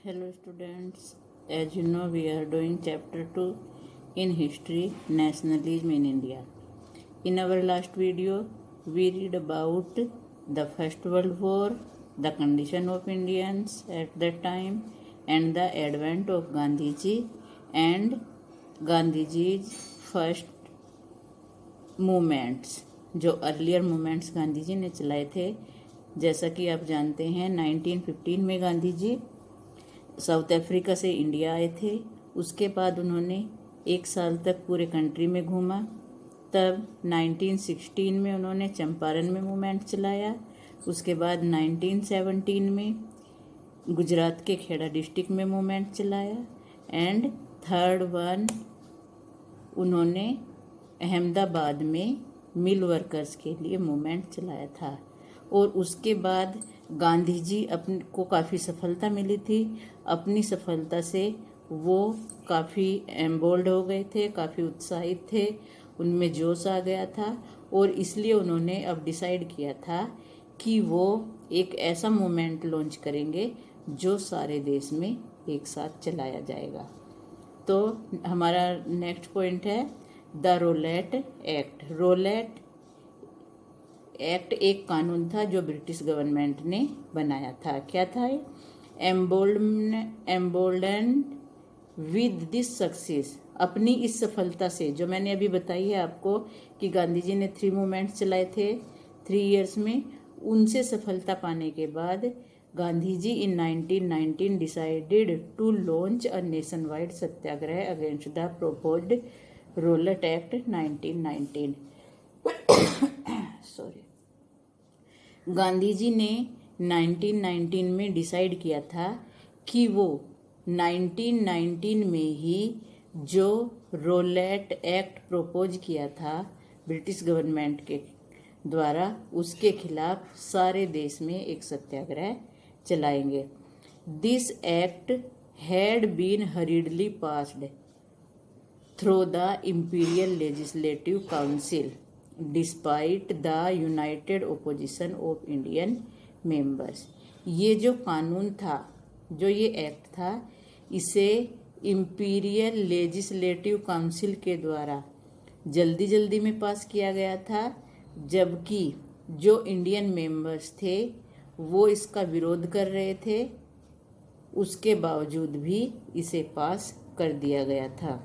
Hello students, as you know we are doing chapter 2 in history nationalism in India. In our last video we read about the First World War, the condition of Indians at that time and the advent of Gandhiji and Gandhiji's first movements जो earlier movements Gandhi ji ने चलाए थे। जैसा कि आप जानते हैं 1915 में गांधी जी साउथ अफ्रीका से इंडिया आए थे। उसके बाद उन्होंने 1 साल तक पूरे कंट्री में घूमा। तब 1916 में उन्होंने चंपारण में मूवमेंट चलाया। उसके बाद 1917 में गुजरात के खेड़ा डिस्ट्रिक्ट में मूवमेंट चलाया एंड थर्ड वन उन्होंने अहमदाबाद में मिल वर्कर्स के लिए मूवमेंट चलाया था। और उसके बाद गांधी जी अपने को काफ़ी सफलता मिली थी। अपनी सफलता से वो काफ़ी एम्बोल्ड हो गए थे, काफ़ी उत्साहित थे, उनमें जोश आ गया था और इसलिए उन्होंने अब डिसाइड किया था कि वो एक ऐसा मूवमेंट लॉन्च करेंगे जो सारे देश में एक साथ चलाया जाएगा। तो हमारा नेक्स्ट पॉइंट है the Rowlatt Act. Rowlatt Act एक कानून था जो ब्रिटिश गवर्नमेंट ने बनाया था। क्या था? Embolden with this success. अपनी इस सफलता से, जो मैंने अभी बताई है आपको कि गांधी जी ने 3 मूवमेंट्स चलाए थे 3 इयर्स में, उनसे सफलता पाने के बाद Gandhi ji in 1919 decided to launch a nationwide satyagraha against the proposed Rowlatt act 1919। Sorry, Gandhi ji ने 1919 में डिसाइड किया था कि वो 1919 में ही जो रोलेट एक्ट प्रोपोज किया था ब्रिटिश गवर्नमेंट के द्वारा, उसके खिलाफ सारे देश में एक सत्याग्रह चलाएंगे। This act had been hurriedly passed through the Imperial Legislative Council despite the united opposition of Indian members। ये जो कानून था, जो ये एक्ट था, इसे इंपीरियल लेजिस्लेटिव काउंसिल के द्वारा जल्दी जल्दी में पास किया गया था, जबकि जो इंडियन मेंबर्स थे वो इसका विरोध कर रहे थे। उसके बावजूद भी इसे पास कर दिया गया था।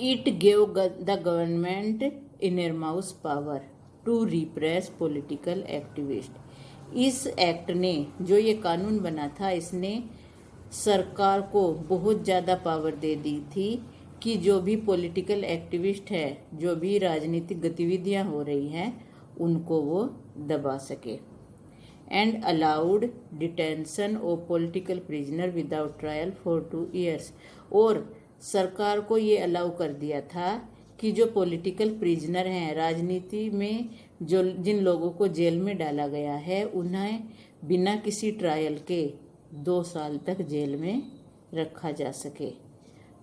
It gave the government enormous power to repress political activists। इस एक्ट ने, जो ये कानून बना था, इसने सरकार को बहुत ज़्यादा पावर दे दी थी कि जो भी पॉलिटिकल एक्टिविस्ट है, जो भी राजनीतिक गतिविधियां हो रही हैं, उनको वो दबा सके। And allowed detention of political prisoner without trial for 2 years। और सरकार को ये अलाउ कर दिया था कि जो पॉलिटिकल प्रिजनर हैं, राजनीति में जो जिन लोगों को जेल में डाला गया है, उन्हें बिना किसी ट्रायल के 2 साल तक जेल में रखा जा सके।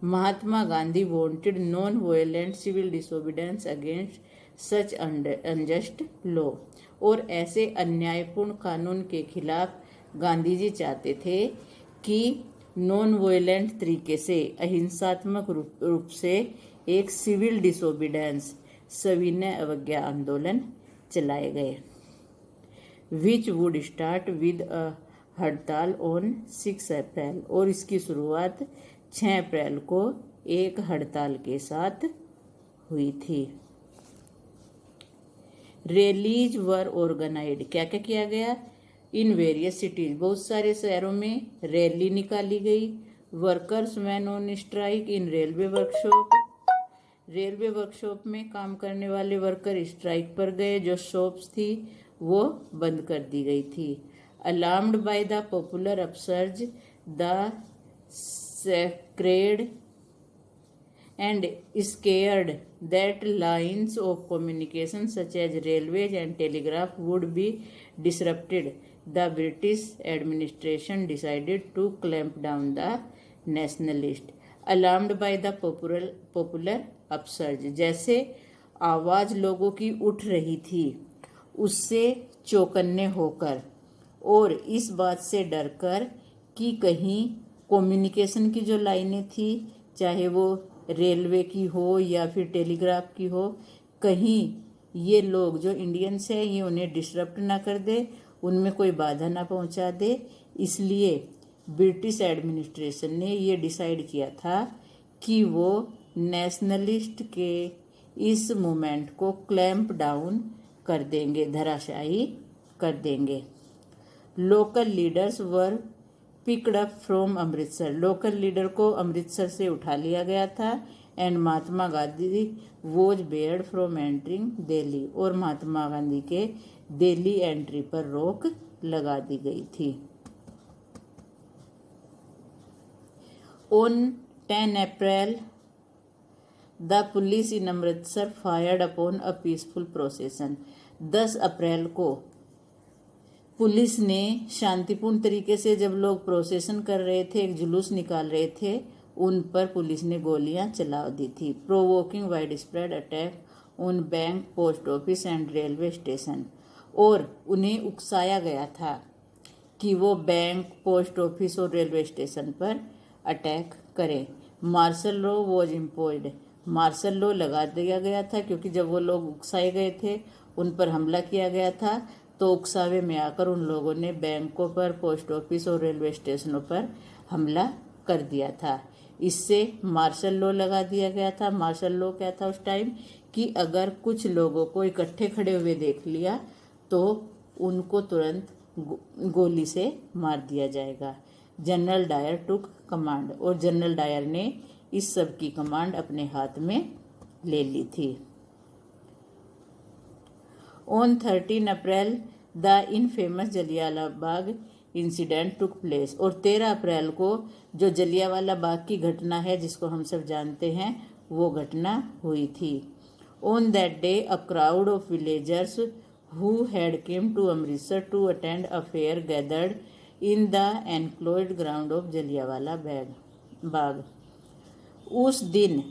Mahatma Gandhi wanted non violent civil disobedience against such unjust law. और ऐसे अन्यायपूर्ण कानून के खिलाफ गांधी जी चाहते थे कि नॉन वायलेंट तरीके से, अहिंसात्मक रूप से एक सिविल डिसोबीडेंस, सविनय अवज्ञा आंदोलन चलाए गए, which would start with a हड़ताल ऑन 6 अप्रैल। और इसकी शुरुआत 6 अप्रैल को एक हड़ताल के साथ हुई थी। रैलीज वर ऑर्गेनाइज्ड। क्या क्या किया गया? इन वेरियस सिटीज, बहुत सारे शहरों में रैली निकाली गई। Workers when on strike in railway workshop. Railway workshop में काम करने वाले वर्कर स्ट्राइक पर गए। जो शॉप्स थी वो बंद कर दी गई थी। Alarmed by the popular upsurge the sacred and scared that lines of communication such as railways and telegraph would be disrupted, the British administration decided to clamp down the nationalist। Alarmed by the popular upsurge, जैसे आवाज लोगों की उठ रही थी, उससे चौकन्ने होकर और इस बात से डरकर कि कहीं कम्युनिकेशन की जो लाइनें थी, चाहे वो रेलवे की हो या फिर टेलीग्राफ की हो, कहीं ये लोग जो इंडियंस हैं ये उन्हें डिस्टर्ब ना कर दे, उनमें कोई बाधा ना पहुंचा दे। इसलिए ब्रिटिश एडमिनिस्ट्रेशन ने ये डिसाइड किया था कि वो नेशनलिस्ट के इस मूवमेंट को क्लैंप डाउन कर देंगे, धराशायी कर देंगे। Local leaders were picked up from Amritsar, local leader को अमृतसर से उठा लिया गया था। And Mahatma Gandhi was Baird from entering Delhi, और महात्मा गांधी के दिल्ली एंट्री पर रोक लगा दी गई थी। On 10 April the police in Amritsar fired upon a peaceful प्रोसेसन, 10 अप्रैल को पुलिस ने शांतिपूर्ण तरीके से जब लोग प्रोसेसन कर रहे थे, एक जुलूस निकाल रहे थे, उन पर पुलिस ने गोलियां चला दी थी। Provoking wide spread attack on bank, post office and railway station, और उन्हें उकसाया गया था कि वो बैंक, पोस्ट ऑफिस और रेलवे स्टेशन पर अटैक करें। Martial law was imposed, martial law लगा दिया गया था, क्योंकि जब वो लोग उकसाए गए थे, उन पर हमला किया गया था, तो उकसावे में आकर उन लोगों ने बैंकों पर, पोस्ट ऑफिस और रेलवे स्टेशनों पर हमला कर दिया था। इससे मार्शल लॉ लगा दिया गया था। मार्शल लॉ क्या था उस टाइम, कि अगर कुछ लोगों को इकट्ठे खड़े हुए देख लिया तो उनको तुरंत गोली से मार दिया जाएगा। जनरल डायर टुक कमांड, और जनरल डायर ने इस सब की कमांड अपने हाथ में ले ली थी। On 13 April the infamous Jallianwala Bagh incident took place, और 13 अप्रैल को जो जलियांवाला बाग की घटना है, जिसको हम सब जानते हैं, वो घटना हुई थी। On that day a crowd of villagers who had came to Amritsar to attend a fair gathered in the enclosed ground of Jallianwala Bagh. उस दिन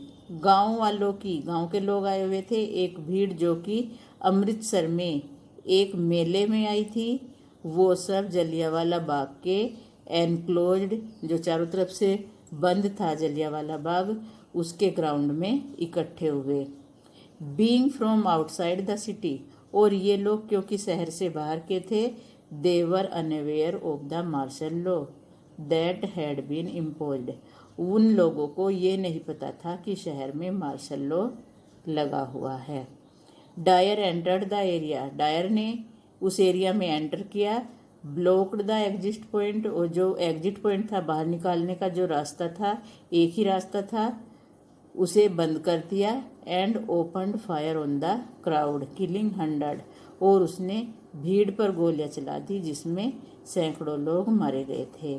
गांव के लोग आए हुए थे, एक भीड़ जो कि अमृतसर में एक मेले में आई थी, वो सब जलियांवाला बाग के एनक्लोज्ड, जो चारों तरफ से बंद था जलियांवाला बाग, उसके ग्राउंड में इकट्ठे हुए। Being from outside the city, और ये लोग क्योंकि शहर से बाहर के थे, they were unaware of the martial law that had been imposed, उन लोगों को ये नहीं पता था कि शहर में मार्शल लॉ लगा हुआ है। Dyer entered the area, Dyer ने उस एरिया में एंटर किया। ब्लॉक्ड द एग्जिट पॉइंट, और जो एग्जिट पॉइंट था, बाहर निकालने का जो रास्ता था, एक ही रास्ता था, उसे बंद कर दिया। And opened fire on the crowd killing 100, और उसने भीड़ पर गोलियां चला दी, जिसमें सैकड़ों लोग मारे गए थे।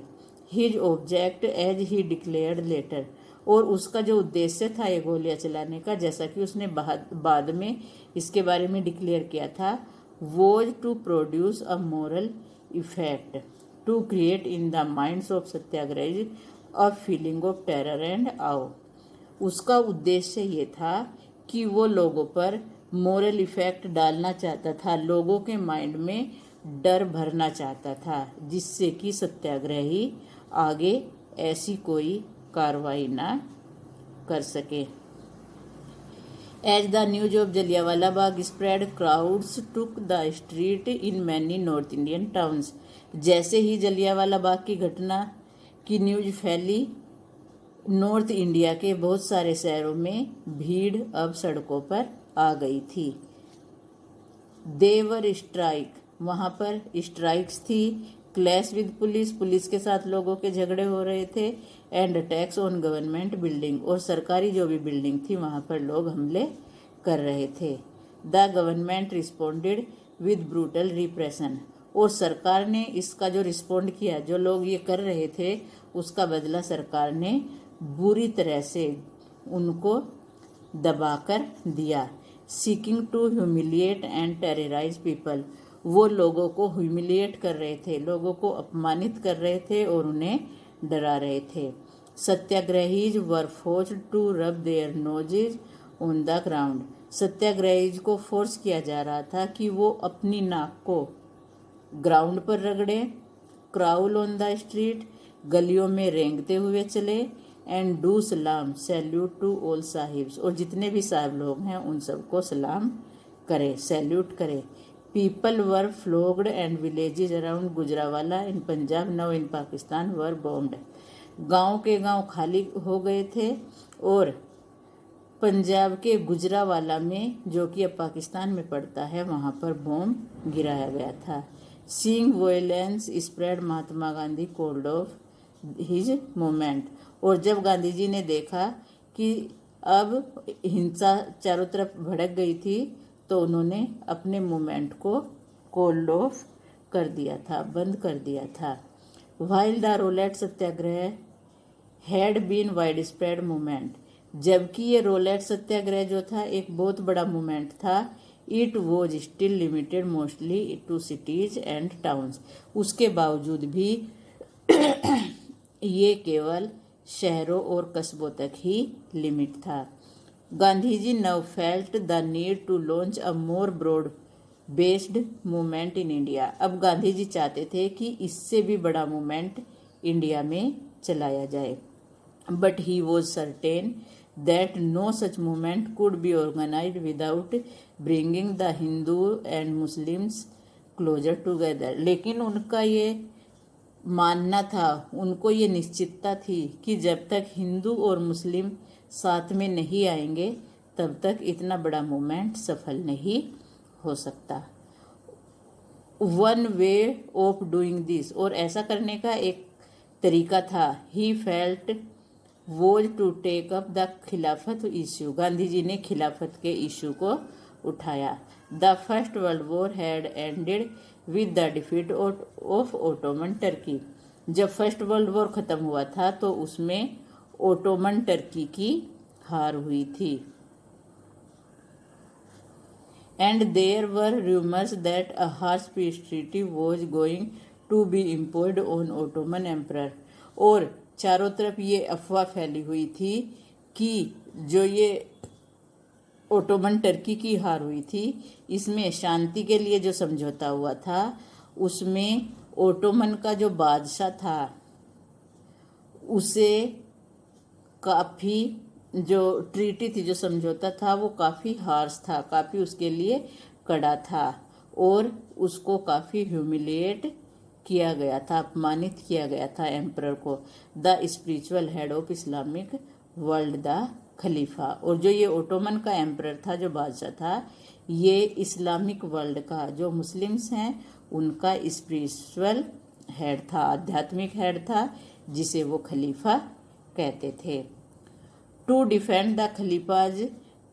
His object as he declared later, और उसका जो उद्देश्य था ये गोलियां चलाने का, जैसा कि उसने बाद में इसके बारे में डिक्लेयर किया था, was to produce a moral effect to create in the minds of satyagrahi a feeling of terror and awe. उसका उद्देश्य ये था कि वो लोगों पर मोरल इफेक्ट डालना चाहता था, लोगों के माइंड में डर भरना चाहता था, जिससे कि सत्याग्रही आगे ऐसी कोई कार्रवाई ना कर सके। As the news of Jallianwala Bagh spread, crowds took the street in many north Indian towns, जैसे ही जलियांवाला बाग की घटना की न्यूज फैली, नॉर्थ इंडिया के बहुत सारे शहरों में भीड़ अब सड़कों पर आ गई थी। देवर स्ट्राइक, वहाँ पर स्ट्राइक्स थी। क्लैश विद पुलिस, पुलिस के साथ लोगों के झगड़े हो रहे थे। And attacks on government building, और सरकारी जो भी बिल्डिंग थी वहाँ पर लोग हमले कर रहे थे। The government responded with brutal repression, और सरकार ने इसका जो रिस्पॉन्ड किया, जो लोग ये कर रहे थे, उसका बदला सरकार ने बुरी तरह से उनको दबाकर दिया। Seeking to humiliate and terrorise people, वो लोगों को ह्यूमिलिएट कर रहे थे, लोगों को अपमानित कर रहे थे और उन्हें डरा रहे थे। Satyagrahis were forced to rub their noses on the ground, satyagrahis को फोर्स किया जा रहा था कि वो अपनी नाक को ग्राउंड पर रगड़े। क्राउल ऑन द स्ट्रीट, गलियों में रेंगते हुए चले। एंड डू सलाम सैल्यूट टू ऑल साहिब्स, और जितने भी साहब लोग हैं उन सबको सलाम करे, सैल्यूट करे। People were flogged and villages around Gujranwala in Punjab now in Pakistan were bombed. गांव के गांव खाली हो गए थे और पंजाब के गुजरावाला में, जो कि अब पाकिस्तान में पड़ता है, वहां पर बॉम्ब गिराया गया था। Seeing violence spread Mahatma Gandhi called off his movement, और जब गांधी जी ने देखा कि अब हिंसा चारों तरफ भड़क गई थी तो उन्होंने अपने मूवमेंट को कॉल्ड ऑफ कर दिया था, बंद कर दिया था। While the Rowlatt Satyagraha had been widespread movement, जबकि ये रोलेट सत्याग्रह जो था एक बहुत बड़ा मूवमेंट था, it was still limited mostly to cities and towns, उसके बावजूद भी ये केवल शहरों और कस्बों तक ही लिमिट था। Gandhi ji now felt the need to launch a more broad based movement in India, अब गांधी जी चाहते थे कि इससे भी बड़ा मूवमेंट इंडिया में चलाया जाए। But he was certain that no such movement could be organised without bringing the Hindu and Muslims closer together, लेकिन उनका ये मानना था, उनको ये निश्चितता थी कि जब तक हिंदू और मुस्लिम साथ में नहीं आएंगे तब तक इतना बड़ा मूवमेंट सफल नहीं हो सकता। One way of doing this, और ऐसा करने का एक तरीका था, he felt was to take up the Khilafat issue, Gandhi ji ने खिलाफत के इश्यू को उठाया। The first world war had ended with the defeat of Ottoman Turkey, जब फर्स्ट वर्ल्ड वॉर खत्म हुआ था तो उसमें ओटोमन टर्की की हार हुई थी। And there were rumours that a harsh peace treaty was going to be imposed on Ottoman emperor, और चारों तरफ ये अफवाह फैली हुई थी कि जो ये ओटोमन टर्की की हार हुई थी, इसमें शांति के लिए जो समझौता हुआ था उसमें ओटोमन का जो बादशाह था उसे काफ़ी, जो ट्रीटी थी, जो समझौता था, वो काफ़ी हार्श था, काफ़ी उसके लिए कड़ा था और उसको काफ़ी ह्यूमिलिएट किया गया था, अपमानित किया गया था एम्परर को। The spiritual head of Islamic world the Khalifa, और जो ये ओटोमन का एम्परर था, जो बादशाह था, ये इस्लामिक वर्ल्ड का, जो मुस्लिम्स हैं उनका स्पिरिचुअल हेड था, आध्यात्मिक हेड था, जिसे वो खलीफा कहते थे। To defend the Khalifa's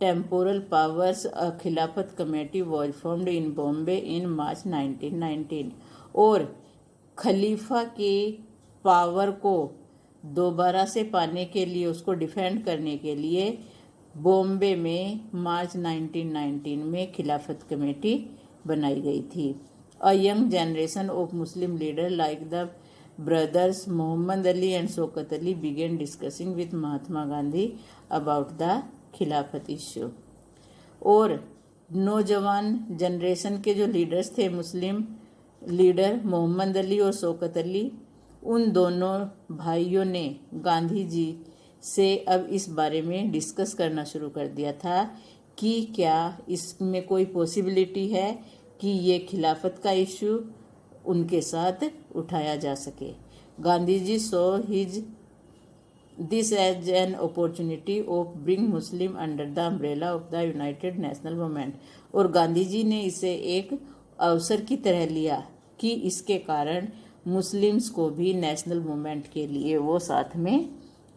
temporal powers a Khilafat committee was formed in Bombay in March 1919, और खलीफा की पावर को दोबारा से पाने के लिए, उसको डिफेंड करने के लिए बॉम्बे में मार्च 1919 में खिलाफत कमेटी बनाई गई थी। A young generation of Muslim leader like the brothers Mohammad Ali and Shaukat Ali began discussing with Mahatma Gandhi about the Khilafat issue, और नौजवान जनरेशन के जो लीडर्स थे, मुस्लिम लीडर मोहम्मद अली और शौकत अली, उन दोनों भाइयों ने गांधी जी से अब इस बारे में डिस्कस करना शुरू कर दिया था कि क्या इसमें कोई पॉसिबिलिटी है कि ये खिलाफत का इश्यू उनके साथ उठाया जा सके। Gandhi ji saw his this as an opportunity of bring Muslim under the umbrella of the united national movement, और गांधी जी ने इसे एक अवसर की तरह लिया कि इसके कारण मुस्लिम्स को भी नेशनल मूवमेंट के लिए वो साथ में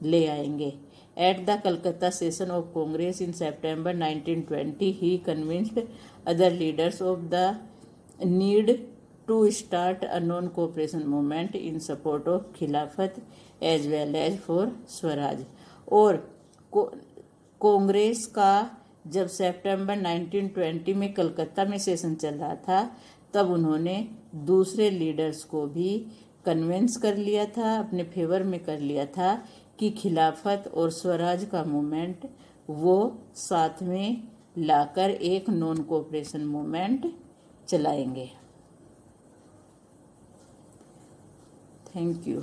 ले आएंगे। At the Calcutta session of Congress in September 1920 he convinced other leaders of the need to start a non cooperation movement in support of Khilafat as well as for swaraj, और कांग्रेस का जब सितंबर 1920 में कलकत्ता में सेशन चल रहा था तब उन्होंने दूसरे लीडर्स को भी कन्विंस कर लिया था, अपने फेवर में कर लिया था कि खिलाफत और स्वराज का मूवमेंट वो साथ में लाकर एक नॉन कोऑपरेशन मूवमेंट चलाएंगे। Thank you.